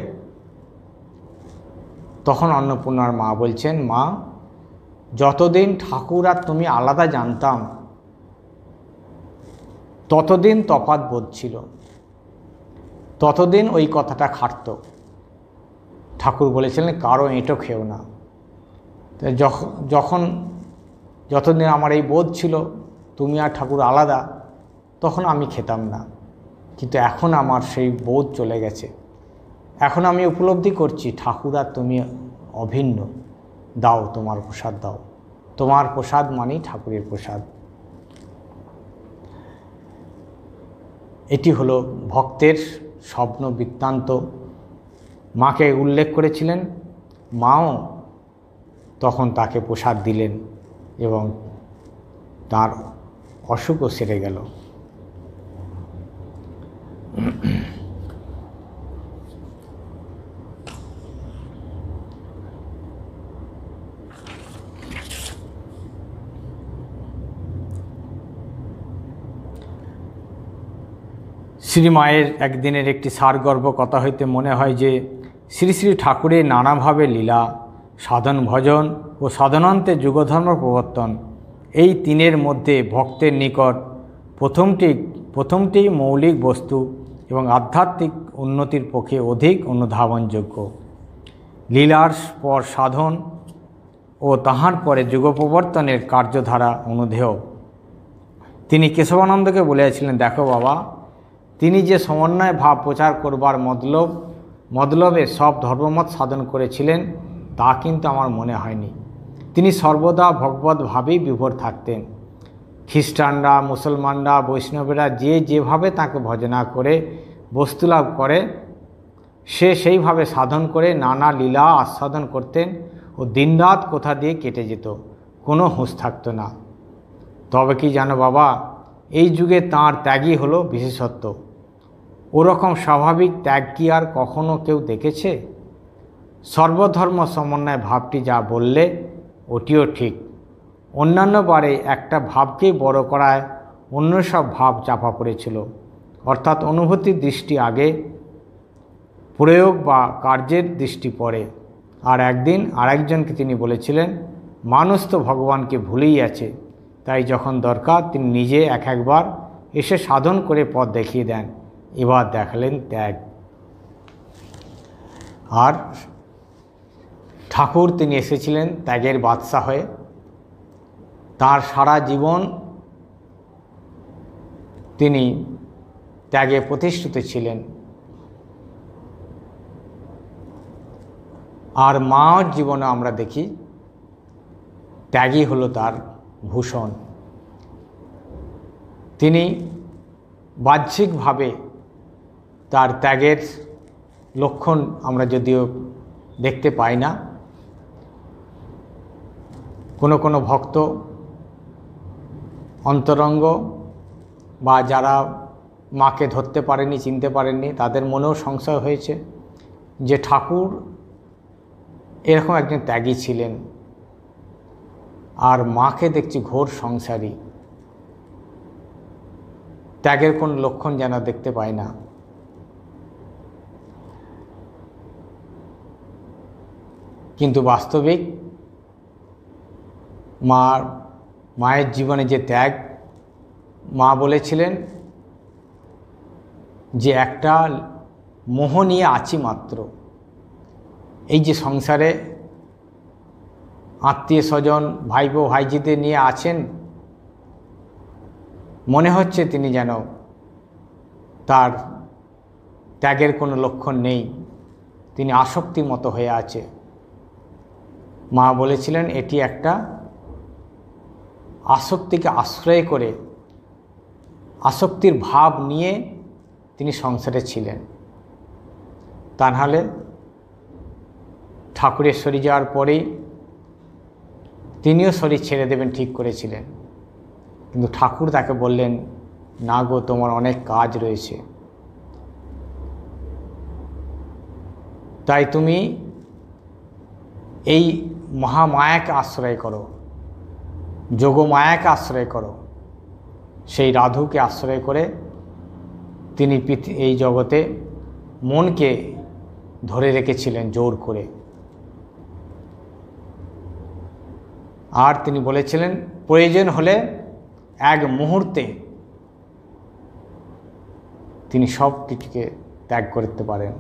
তখন অন্নপূর্ণার মা বলছেন, মা যতদিন ঠাকুর আর তুমি আলাদা জানতাম ততদিন তফাৎ বোধ ছিল, ততদিন ওই কথাটা খাটত। ঠাকুর বলেছিলেন কারো এঁটো খেও না। যতদিন আমার এই বোধ ছিল তুমি আর ঠাকুর আলাদা, তখন আমি খেতাম না। কিন্তু এখন আমার সেই বোধ চলে গেছে, এখন আমি উপলব্ধি করছি ঠাকুর আর তুমি অভিন্ন। দাও তোমার প্রসাদ দাও, তোমার প্রসাদ মানেই ঠাকুরের প্রসাদ। এটি হলো ভক্তের স্বপ্ন বৃত্তান্ত। মাকে উল্লেখ করেছিলেন, মাও তখন তাকে প্রসাদ দিলেন এবং তার অসুখও সেরে গেল। শ্রীমায়ের একদিনের একটি সারগর্ভ কথা হইতে মনে হয় যে শ্রী শ্রী ঠাকুরের নানাভাবে লীলা, সাধন ভজন ও সাধনান্তে যুগধর্ম প্রবর্তন, এই তিনের মধ্যে ভক্তের নিকট প্রথমটি মৌলিক বস্তু এবং আধ্যাত্মিক উন্নতির পক্ষে অধিক অনুধাবনযোগ্য। লীলার পর সাধন ও তাহার পরে যুগপ্রবর্তনের কার্যধারা অনুধেয়। তিনি কেশবানন্দকে বলিয়াছিলেন, দেখো বাবা, তিনি যে সমন্বয় ভাব প্রচার করবার মতলবে সব ধর্মমত সাধন করেছিলেন তা কিন্তু আমার মনে হয়নি। তিনি সর্বদা ভগবত ভাবেই বিভোর থাকতেন। খ্রিস্টানরা, মুসলমানরা, বৈষ্ণবেরা যে যেভাবে তাকে ভজনা করে বস্তুলাভ করে, সে সেইভাবে সাধন করে নানা লীলা আস্বাদন করতেন ও দিনরাত কোথা দিয়ে কেটে যেত, কোনো হুঁশ থাকতো না। তবে কি জানো বাবা, এই যুগে তাঁর ত্যাগই হলো বিশেষত্ব। ওরকম স্বাভাবিক ত্যাগ কি আর কখনো কেউ দেখেছে? সর্বধর্ম সমন্বয় ভাবটি যা বললে ওটিও ঠিক। অন্যান্য বারে একটা ভাবকেই বড় করায় অন্য সব ভাব চাপা পড়েছিল, অর্থাৎ অনুভূতির দৃষ্টি আগে, প্রয়োগ বা কার্যের দৃষ্টি পরে। আর একদিন আরেকজনকে তিনি বলেছিলেন, মানুষ তো ভগবানকে ভুলেই আছে, তাই যখন দরকার তিনি নিজে একবার এসে সাধন করে পথ দেখিয়ে দেন। এবার দেখালেন ত্যাগ। আর ঠাকুর তিনি এসেছিলেন ত্যাগের বাদশা হয়ে। তার সারা জীবন তিনি ত্যাগে প্রতিষ্ঠিত ছিলেন। আর মার জীবনে আমরা দেখি ত্যাগই হলো তার ভূষণ। তিনি বাহ্যিকভাবে তার ত্যাগের লক্ষণ আমরা যদিও দেখতে পাই না। কোনো কোনো ভক্ত অন্তরঙ্গ বা যারা মাকে ধরতে পারেনি, চিনতে পারেননি, তাদের মনেও সংশয় হয়েছে যে ঠাকুর এরকম একজন ত্যাগী ছিলেন, আর মাকে দেখছি ঘোর সংসারী। ত্যাগের কোনো লক্ষণ যেন দেখতে পাই না। কিন্তু বাস্তবিক মায়ের জীবনে যে ত্যাগ, মা বলেছিলেন যে একটা মোহ নিয়ে আছি মাত্র। এই যে সংসারে আত্মীয় স্বজন ভাইপো ভাইজিদের নিয়ে আছেন, মনে হচ্ছে তিনি যেন তার ত্যাগের কোনো লক্ষণ নেই, তিনি আসক্তির মতো হয়ে আছে। মা বলেছিলেন এটি একটা আসক্তিকে আশ্রয় করে, আসক্তির ভাব নিয়ে তিনি সংসারে ছিলেন। তা নাহলে ঠাকুরের শরীর যাওয়ার পরেই তিনিও শরীর ছেড়ে দেবেন ঠিক করেছিলেন। কিন্তু ঠাকুর তাকে বললেন, না গো, তোমার অনেক কাজ রয়েছে, তাই তুমি এই মহামায়াকে আশ্রয় করো, যোগমায়াকে আশ্রয় করো। সেই রাধুকে আশ্রয় করে তিনি এই জগতে মনকে ধরে রেখেছিলেন জোর করে। আর তিনি বলেছিলেন প্রয়োজন হলে এক মুহূর্তে তিনি সব কিছুকে ত্যাগ করতে পারেন,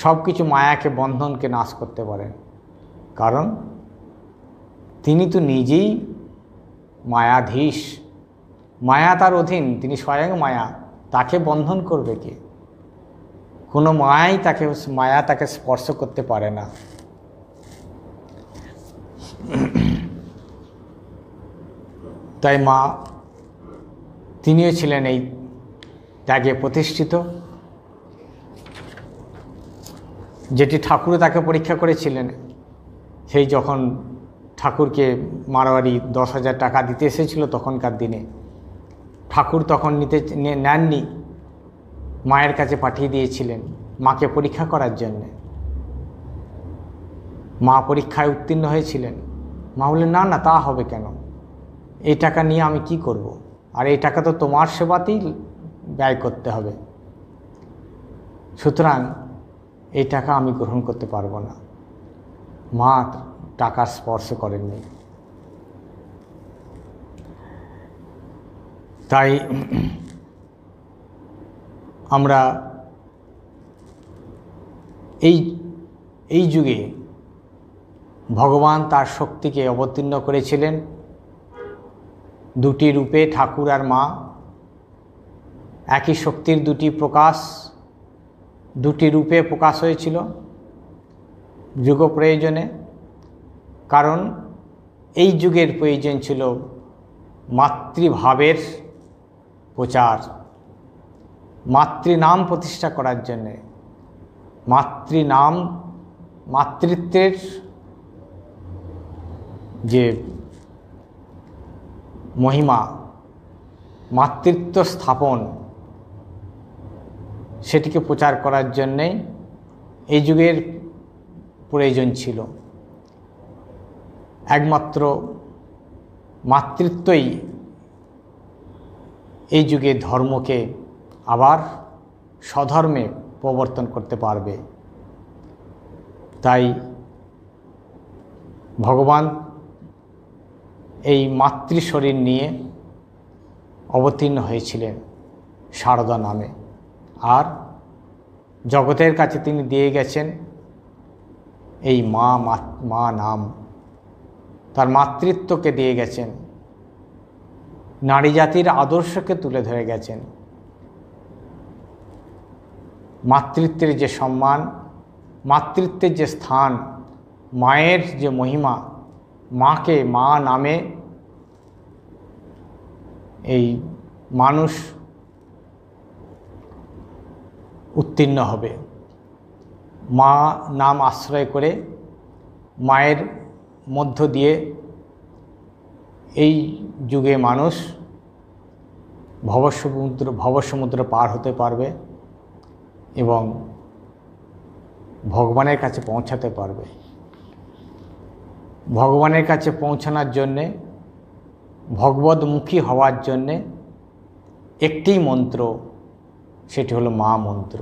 সব কিছু মায়াকে, বন্ধনকে নাশ করতে পারেন। কারণ তিনি তো নিজেই মায়াধীশ, মায়া তার অধীন, তিনি স্বয়ং মায়া, তাকে বন্ধন করবে কে? কোনো মায়া তাকে স্পর্শ করতে পারে না। তাই মা তিনিও ছিলেন এই ত্যাগে প্রতিষ্ঠিত, যেটি ঠাকুরও তাকে পরীক্ষা করেছিলেন। সেই যখন ঠাকুরকে মারোয়ারি 10,000 টাকা দিতে এসেছিল তখনকার দিনে, ঠাকুর তখন নেননি, মায়ের কাছে পাঠিয়ে দিয়েছিলেন মাকে পরীক্ষা করার জন্যে। মা পরীক্ষায় উত্তীর্ণ হয়েছিলেন। মা বললেন, না না, তা হবে কেন, এই টাকা নিয়ে আমি কি করব? আর এই টাকা তো তোমার সেবাতেই ব্যয় করতে হবে, সুতরাং এই টাকা আমি গ্রহণ করতে পারবো না। মা টাকা স্পর্শ করেননি। তাই আমরা এই যুগে ভগবান তার শক্তিকে অবতীর্ণ করেছিলেন দুটি রূপে, ঠাকুর আর মা। একই শক্তির দুটি প্রকাশ, দুটি রূপে প্রকাশ হয়েছিল যুগ প্রয়োজনে। কারণ এই যুগের প্রয়োজন ছিল মাতৃভাবের প্রচার, মাতৃনাম প্রতিষ্ঠা করার জন্যে, মাতৃত্বের যে মহিমা, মাতৃত্ব স্থাপন, সেটিকে প্রচার করার জন্যেই এই যুগের প্রয়োজন ছিল। একমাত্র মাতৃত্বই এই যুগে ধর্মকে আবার স্বধর্মে প্রবর্তন করতে পারবে। তাই ভগবান এই মাতৃ শরীর নিয়ে অবতীর্ণ হয়েছিলেন সারদা নামে, আর জগতের কাছে তিনি দিয়ে গেছেন এই মা নাম, তার মাতৃত্বকে দিয়ে গেছেন, নারী জাতির আদর্শকে তুলে ধরে গেছেন। মাতৃত্বের যে সম্মান, মাতৃত্বের যে স্থান, মায়ের যে মহিমা, মাকে মা নামে এই মানুষ উত্তীর্ণ হবে। মা নাম আশ্রয় করে মায়ের মধ্য দিয়ে এই যুগে মানুষ ভবসমুদ্র পার হতে পারবে এবং ভগবানের কাছে পৌঁছাতে পারবে। ভগবানের কাছে পৌঁছানোর জন্যে, ভগবদ্মুখী হওয়ার জন্যে একটি মন্ত্র, সেটি হলো মা মন্ত্র।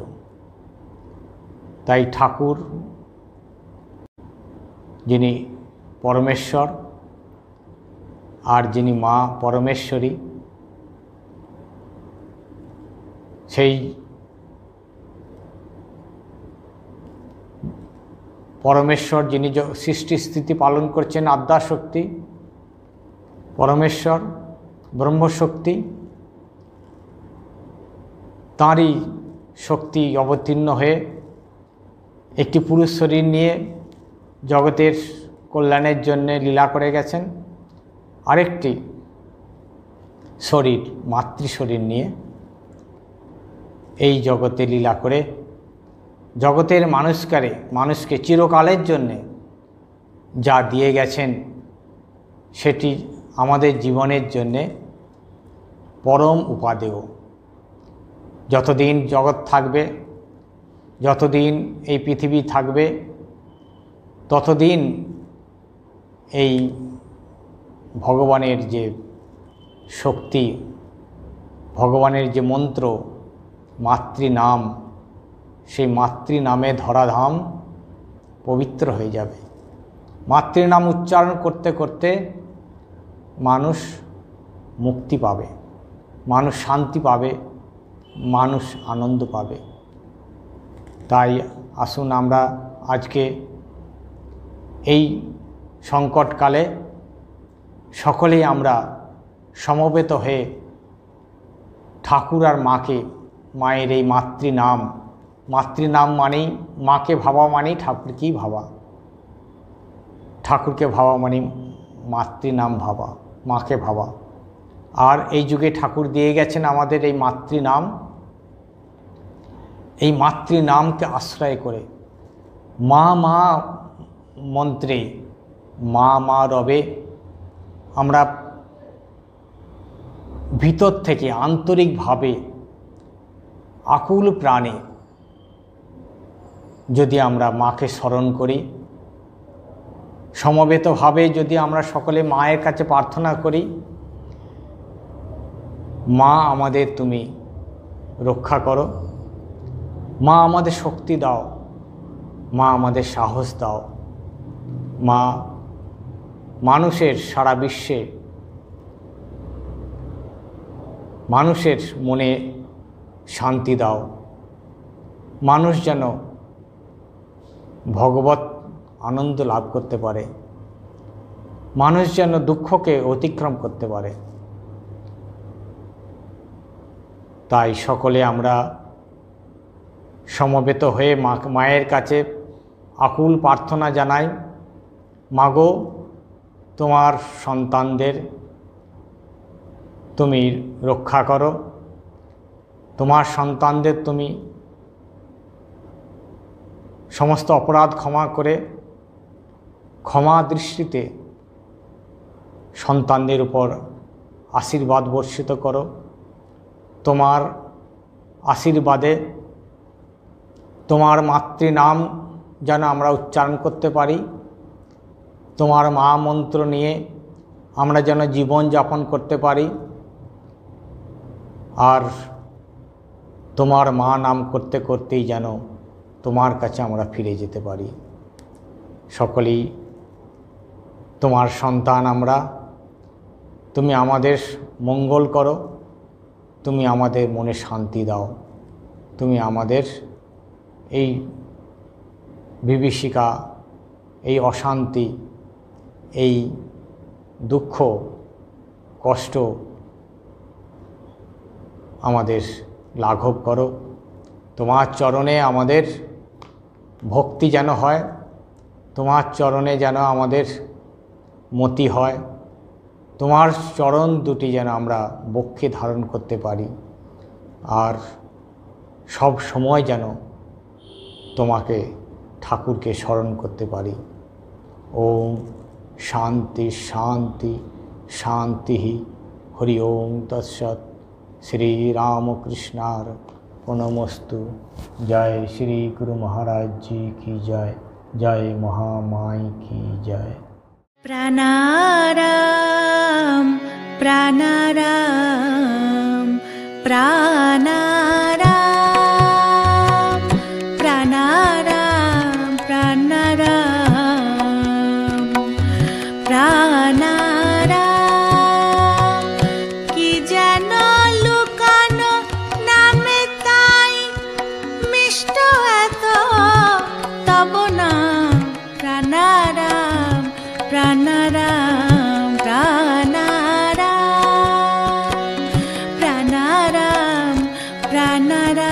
তাই ঠাকুর, যিনি পরমেশ্বর আর যিনি মা পরমেশ্বরী, সেই পরমেশ্বর যিনি সৃষ্টি স্থিতি পালন করছেন, আদ্যাশক্তি পরমেশ্বর ব্রহ্মশক্তি, তাঁরই শক্তি অবতীর্ণ হয়ে একটি পুরুষ শরীর নিয়ে জগতের কল্যাণের জন্য লীলা করে গেছেন, আরেকটি শরীর মাতৃ শরীর নিয়ে এই জগতে লীলা করে জগতের মানুষকে চিরকালের জন্যে যা দিয়ে গেছেন সেটি আমাদের জীবনের জন্যে পরম উপাদেয়। যতদিন জগৎ থাকবে, যতদিন এই পৃথিবী থাকবে, ততদিন এই ভগবানের যে শক্তি, ভগবানের যে মন্ত্র মাতৃনাম, সেই মাতৃনামে ধরাধাম পবিত্র হয়ে যাবে। মাতৃনাম উচ্চারণ করতে করতে মানুষ মুক্তি পাবে, মানুষ শান্তি পাবে, মানুষ আনন্দ পাবে। তাই আসুন আমরা আজকে এই সংকটকালে সকলেই আমরা সমবেত হয়ে ঠাকুর আর মাকে, মায়ের এই মাতৃনাম মানেই, মাকে ভাবা মানেই ঠাকুরকেই ভাবা, ঠাকুরকে ভাবা মানেই মাতৃনাম ভাবা, মাকে ভাবা। আর এই যুগে ঠাকুর দিয়ে গেছেন আমাদের এই মাতৃনাম, এই মাতৃনামকে আশ্রয় করে মা মন্ত্রে, মা রবে আমরা ভিতর থেকে আন্তরিকভাবে আকুল প্রাণে যদি আমরা মাকে স্মরণ করি, সমবেতভাবে যদি আমরা সকলে মায়ের কাছে প্রার্থনা করি, মা আমাদের তুমি রক্ষা করো, মা আমাদের শক্তি দাও, মা আমাদের সাহস দাও, মা মানুষের সারা বিশ্বে মানুষের মনে শান্তি দাও, মানুষ যেন ভগবত আনন্দ লাভ করতে পারে, মানুষ যেন দুঃখকে অতিক্রম করতে পারে। তাই সকলে আমরা সমবেত হয়ে মায়ের কাছে আকুল প্রার্থনা জানাই, মাগো তোমার সন্তানদের তুমি রক্ষা করো, তোমার সন্তানদের তুমি সমস্ত অপরাধ ক্ষমা করে ক্ষমা দৃষ্টিতে সন্তানদের উপর আশীর্বাদ বর্ষিত করো। তোমার আশীর্বাদে তোমার মাতৃনাম যেন আমরা উচ্চারণ করতে পারি, তোমার মা মন্ত্র নিয়ে আমরা যেন জীবন যাপন করতে পারি, আর তোমার মা নাম করতে করতেই যেন তোমার কাছে আমরা ফিরে যেতে পারি। সকলেই তোমার সন্তান আমরা, তুমি আমাদের মঙ্গল করো, তুমি আমাদের মনে শান্তি দাও, তুমি আমাদের এই বিভীষিকা, এই অশান্তি, এই দুঃখ কষ্ট আমাদের লাঘব করো। তোমার চরণে আমাদের ভক্তি যেন হয়, তোমার চরণে যেন আমাদের মতি হয়, তোমার চরণ দুটি যেন আমরা বক্ষে ধারণ করতে পারি, আর সব সময় যেন তোমাকে ঠাকুরকে স্মরণ করতে পারি। ওম শান্তি শান্তি শান্তি। হরি ওম তৎসৎ। শ্রী রামকৃষ্ণার প্রণমস্তু। जय श्री गुरु महाराज जी की जय। जय महामाई की जय। प्राणाराम प्राणाराम प्राणाराम प्राणाराम प्राणाराम प्राणाराम की যেন লুকানো নামে তাই মিষ্ট এত তব নাম প্রাণারাম প্রাণারাম প্রাণারাম প্রাণারাম প্রাণারাম